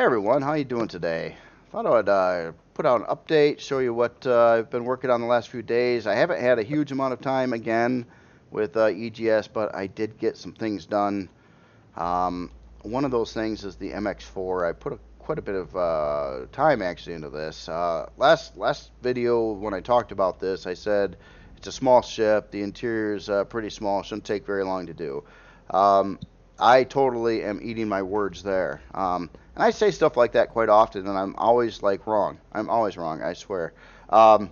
Hey everyone, how you doing today? Thought I'd put out an update, show you what I've been working on the last few days. I haven't had a huge amount of time again with EGS, but I did get some things done. One of those things is the MX4. I put quite a bit of time actually into this. Last video when I talked about this, I said it's a small ship. The interior is pretty small. Shouldn't take very long to do. Um, I totally am eating my words there. And I say stuff like that quite often, and I'm always like wrong. I'm always wrong, I swear. Um,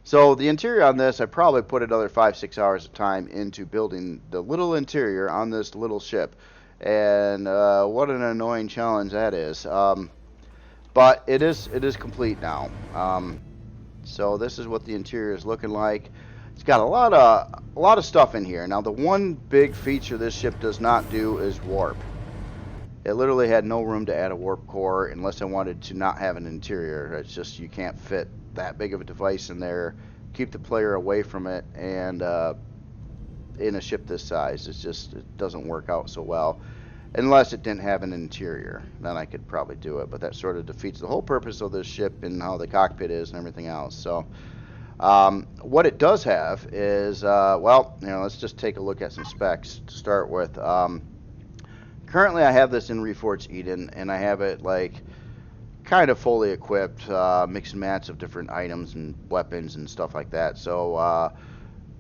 so the interior on this, I probably put another 5-6 hours of time into building the little interior on this little ship, and what an annoying challenge that is. But it is complete now. So this is what the interior is looking like. It's got a lot of stuff in here. Now the one big feature this ship does not do is warp. It literally had no room to add a warp core unless I wanted to not have an interior. It's just you can't fit that big of a device in there, keep the player away from it, and in a ship this size, it doesn't work out so well. Unless it didn't have an interior, then I could probably do it. But that sort of defeats the whole purpose of this ship and how the cockpit is and everything else. So what it does have is, well, let's just take a look at some specs to start with. Currently, I have this in Reforged Eden, and I have it like kind of fully equipped, mix and match of different items and weapons and stuff like that. So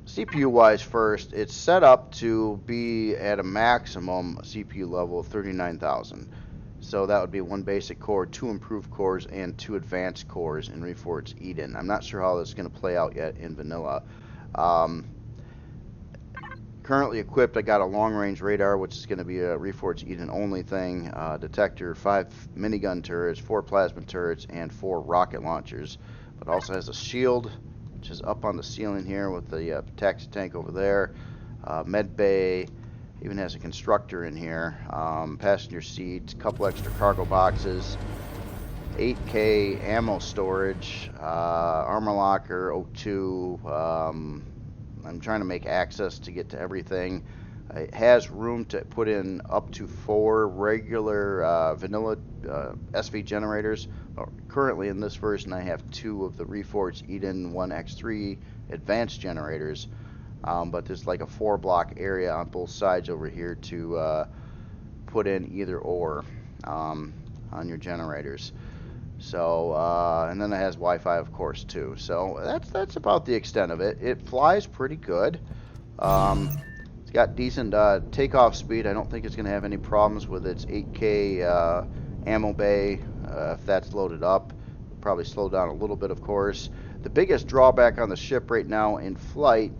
CPU-wise, first, it's set up to be at a maximum CPU level of 39,000. So that would be one basic core, two improved cores, and two advanced cores in Reforged Eden. I'm not sure how this is going to play out yet in vanilla. Currently equipped, I got a long-range radar, which is going to be a Reforged Eden only thing, detector, 5 minigun turrets, 4 plasma turrets, and 4 rocket launchers. But also has a shield, which is up on the ceiling here with the taxi tank over there, med bay, even has a constructor in here, passenger seats, a couple extra cargo boxes, 8K ammo storage, armor locker, O2. I'm trying to make access to get to everything. It has room to put in up to 4 regular vanilla SV generators. Currently in this version I have 2 of the Reforged Eden 1X3 advanced generators, but there's like a 4-block area on both sides over here to put in either or on your generators. So, and then it has Wi-Fi, of course, too. So that's about the extent of it. It flies pretty good. It's got decent takeoff speed. I don't think it's going to have any problems with its 8K ammo bay if that's loaded up. Probably slow down a little bit, of course. The biggest drawback on the ship right now in flight,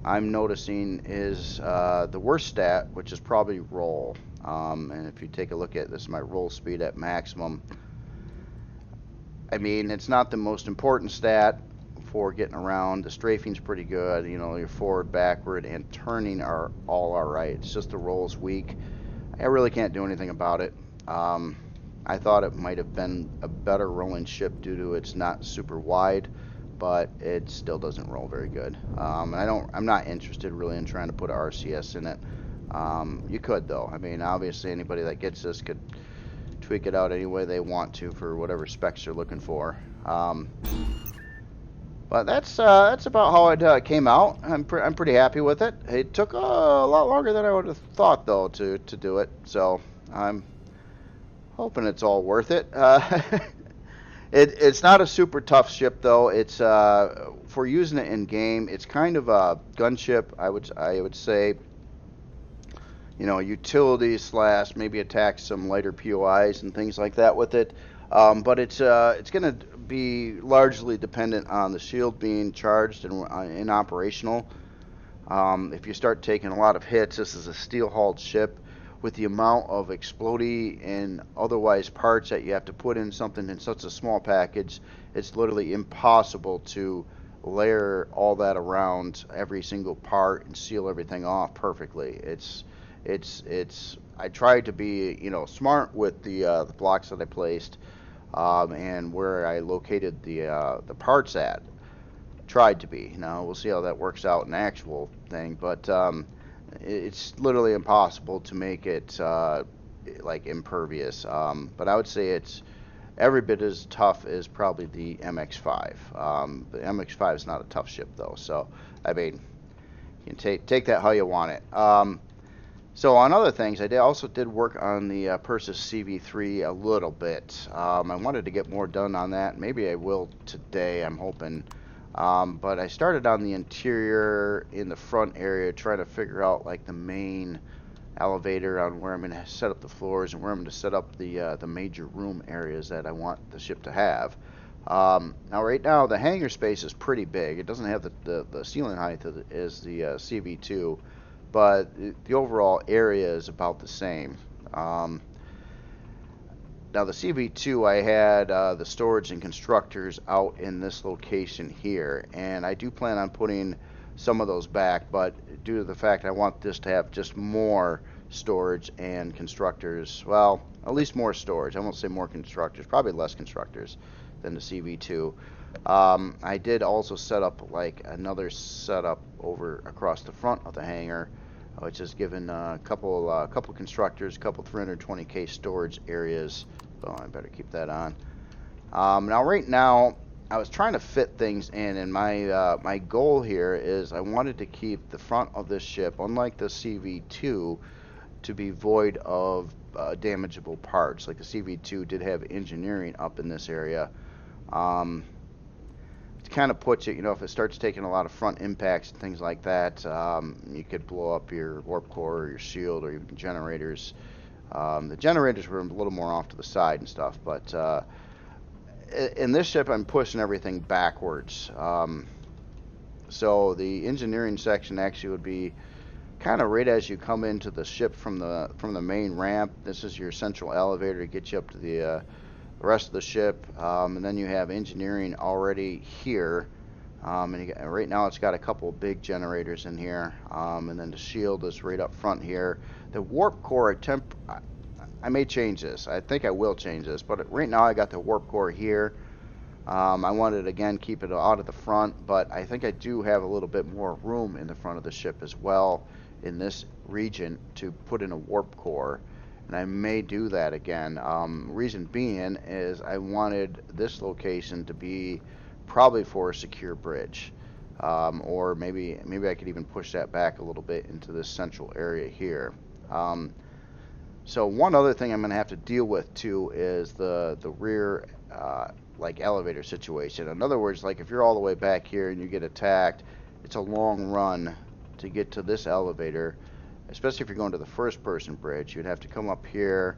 I'm noticing, is the worst stat, which is probably roll. And if you take a look at this, my roll speed at maximum. I mean, it's not the most important stat for getting around. The strafing's pretty good. Your forward, backward, and turning are all alright. It's just the roll's weak. I really can't do anything about it. I thought it might have been a better rolling ship due to it's not super wide, but it still doesn't roll very good. I'm not interested really in trying to put a RCS in it. You could though. I mean, obviously anybody that gets this could tweak it out any way they want to for whatever specs they're looking for. But that's about how it came out. I'm pretty happy with it. It took a lot longer than I would have thought though to do it. So I'm hoping it's all worth it. It's not a super tough ship though. It's for using it in game. It's kind of a gunship. I would say. Utilities / maybe attack some lighter POIs and things like that with it. But it's going to be largely dependent on the shield being charged and operational. If you start taking a lot of hits, this is a steel-hulled ship. With the amount of explodey and otherwise parts that you have to put in something in such a small package, it's literally impossible to layer all that around every single part and seal everything off perfectly. I tried to be smart with the blocks that I placed and where I located the parts at. Tried to be. Now we'll see how that works out in actual thing, but it's literally impossible to make it like impervious. But I would say it's every bit as tough as probably the MX5. The MX5 is not a tough ship though, so I mean, you can take that how you want it. So on other things, I also did work on the Persis CV3 a little bit. I wanted to get more done on that. Maybe I will today, I'm hoping. But I started on the interior in the front area, trying to figure out like the main elevator on where I'm going to set up the floors and where I'm going to set up the major room areas that I want the ship to have. Now right now the hangar space is pretty big. It doesn't have the ceiling height as the CV2, but the overall area is about the same. Now the CV2, I had the storage and constructors out in this location here, and I do plan on putting some of those back, but due to the fact I want this to have just more storage and constructors, well, at least more storage. I won't say more constructors, probably less constructors than the CV2. I did also set up like another setup over across the front of the hangar, which is given a couple constructors, a couple 320K storage areas. Oh, I better keep that on. Now right now I was trying to fit things in, and my goal here is I wanted to keep the front of this ship, unlike the CV2, to be void of damageable parts. Like the CV2 did have engineering up in this area. It kind of puts it, you know, if it starts taking a lot of front impacts and things like that, you could blow up your warp core or your shield or even generators. The generators were a little more off to the side and stuff, but in this ship I'm pushing everything backwards. So the engineering section actually would be kind of right as you come into the ship from the main ramp. This is your central elevator to get you up to the rest of the ship, and then you have engineering already here, and right now it's got a couple of big generators in here, and then the shield is right up front here. The warp core I may change this. I think I will change this, but right now I got the warp core here. I wanted to again keep it out at the front, but I think I do have a little bit more room in the front of the ship as well in this region to put in a warp core, and I may do that again. Reason being is I wanted this location to be probably for a secure bridge, or maybe I could even push that back a little bit into this central area here. So one other thing I'm going to have to deal with too is the rear like elevator situation. In other words, like if you're all the way back here and you get attacked, it's a long run to get to this elevator, especially if you're going to the first person bridge. You'd have to come up here,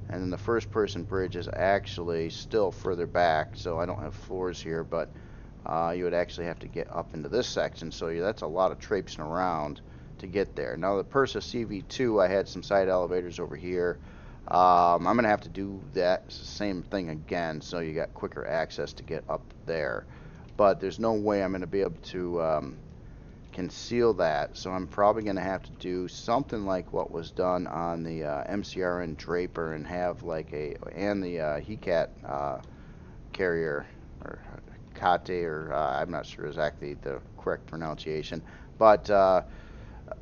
and then the first person bridge is actually still further back, so I don't have floors here, but you would actually have to get up into this section, so that's a lot of traipsing around to get there. Now the Persis CV2, I had some side elevators over here. I'm going to have to do that same thing again, so you got quicker access to get up there, but there's no way I'm going to be able to conceal that, so I'm probably going to have to do something like what was done on the MCRN Draper and have like the HECAT carrier, or Kate, or I'm not sure exactly the correct pronunciation, but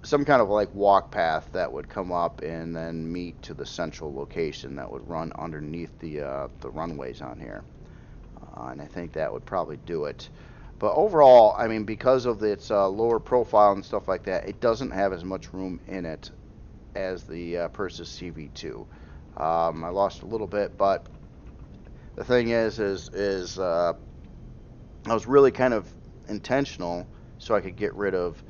some kind of like walk path that would come up and then meet to the central location that would run underneath the runways on here, and I think that would probably do it. But overall, I mean, because of its lower profile and stuff like that, it doesn't have as much room in it as the Persis CV2. I lost a little bit, but the thing is I was really kind of intentional so I could get rid of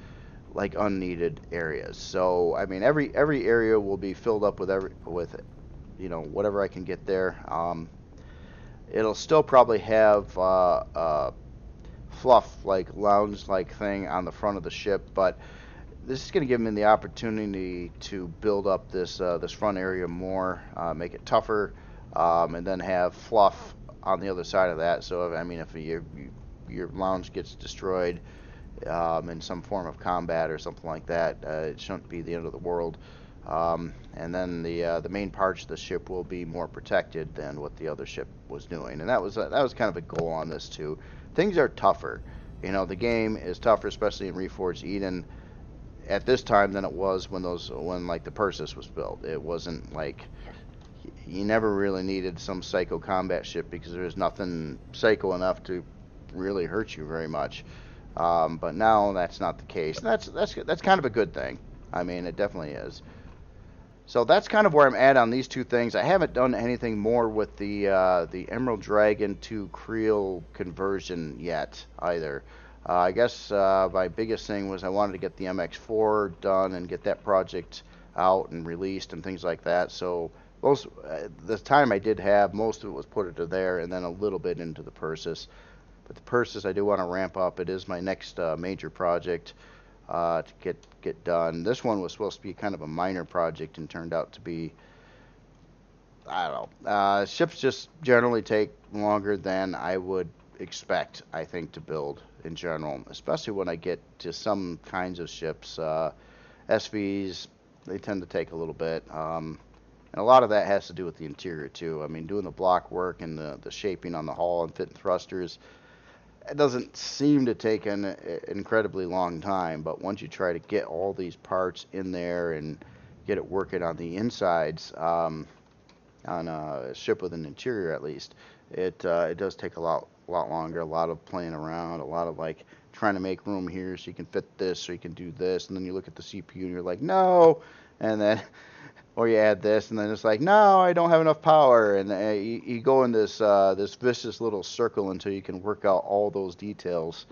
like unneeded areas. So I mean, every area will be filled up with you know, whatever I can get there. It'll still probably have fluff like lounge like thing on the front of the ship, but this is going to give me the opportunity to build up this this front area more, make it tougher, and then have fluff on the other side of that. So I mean, if your lounge gets destroyed in some form of combat or something like that, it shouldn't be the end of the world. And then the main parts of the ship will be more protected than what the other ship was doing, and that was kind of a goal on this too. Things are tougher, you know. The game is tougher, especially in Reforged Eden, at this time than it was when like the Persis was built. It wasn't like you never really needed some psycho combat ship because there's nothing psycho enough to really hurt you very much. But now that's not the case. That's kind of a good thing. I mean, it definitely is. So that's kind of where I'm at on these two things. I haven't done anything more with the Emerald Dragon to Creel conversion yet either. I guess my biggest thing was I wanted to get the MX4 done and get that project out and released and things like that. So the time I did have, most of it was put into there and then a little bit into the Persis. But the Persis I do want to ramp up. It is my next major project to get done. This one was supposed to be kind of a minor project and turned out to be, I don't know. Ships just generally take longer than I would expect, I think, to build in general, especially when I get to some kinds of ships. SVs, they tend to take a little bit. And a lot of that has to do with the interior, too. I mean, doing the block work and the shaping on the hull and fitting thrusters, it doesn't seem to take an incredibly long time, but once you try to get all these parts in there and get it working on the insides, on a ship with an interior at least, it does take a lot longer, a lot of playing around, a lot of like trying to make room here so you can fit this, so you can do this, and then you look at the CPU and you're like, no, and then or you add this, and then it's like, no, I don't have enough power, and you go in this this vicious little circle until you can work out all those details,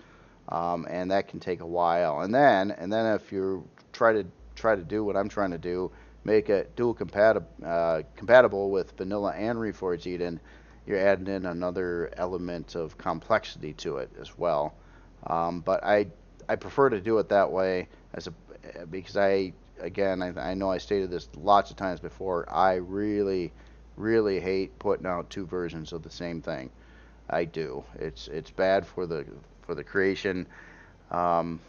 and that can take a while. And then if you try to do what I'm trying to do, make it dual compatible with vanilla and Reforged Eden, you're adding in another element of complexity to it as well. But I prefer to do it that way because again, I know I stated this lots of times before, I really, really hate putting out two versions of the same thing. I do. It's bad for the creation, and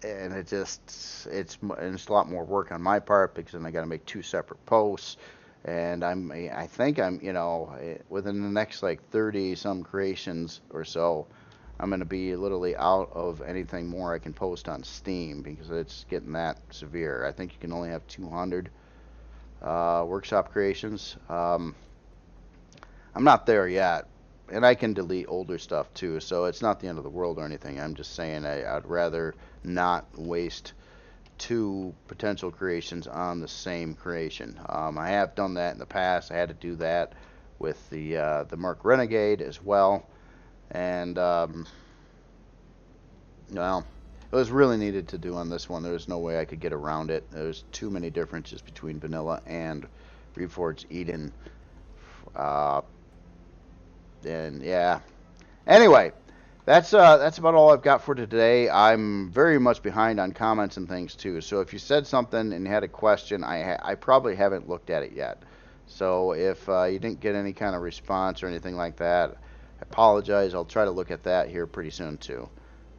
it's a lot more work on my part because then I got to make two separate posts, and I think I'm within the next like 30 some creations or so, I'm going to be literally out of anything more I can post on Steam because it's getting that severe. I think you can only have 200 workshop creations. I'm not there yet, and I can delete older stuff too, so it's not the end of the world or anything. I'm just saying I'd rather not waste two potential creations on the same creation. I have done that in the past. I had to do that with the Merc Renegade as well. And well, it was really needed to do on this one. There was no way I could get around it. There's too many differences between vanilla and Reforged Eden. And yeah. Anyway, that's about all I've got for today. I'm very much behind on comments and things too. So if you said something and had a question, I probably haven't looked at it yet. So if you didn't get any kind of response or anything like that, I apologize. I'll try to look at that here pretty soon too.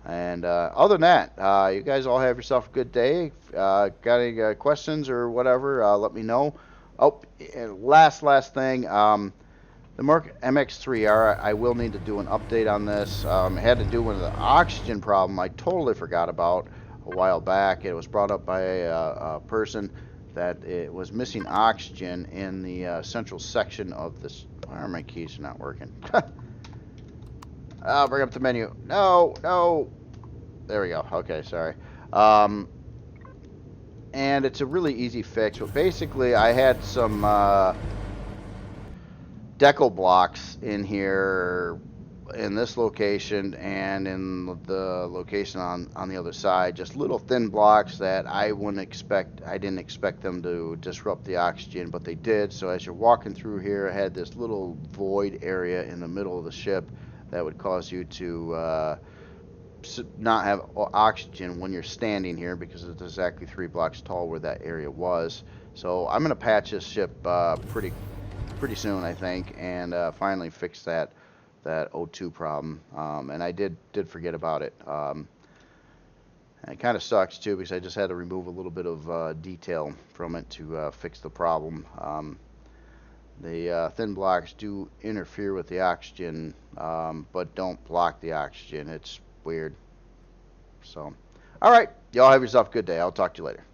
And other than that, you guys all have yourself a good day. Got any questions or whatever, let me know. Oh, and last thing, the Merc-MX4, I will need to do an update on this. It had to do with the oxygen problem I totally forgot about a while back. It was brought up by a person that it was missing oxygen in the central section of this. Why are my keys not working? I'll bring up the menu. No. There we go. Okay, sorry. And it's a really easy fix. But basically, I had some decal blocks in here in this location and in the location on the other side. Just little thin blocks that I didn't expect them to disrupt the oxygen, but they did. So as you're walking through here, I had this little void area in the middle of the ship that would cause you to not have oxygen when you're standing here because it's exactly 3 blocks tall where that area was. So I'm going to patch this ship pretty soon, I think, and finally fix that O2 problem. And I did forget about it. It kind of sucks too because I just had to remove a little bit of detail from it to fix the problem. The thin blocks do interfere with the oxygen, but don't block the oxygen. It's weird. So, all right. Y'all have yourself a good day. I'll talk to you later.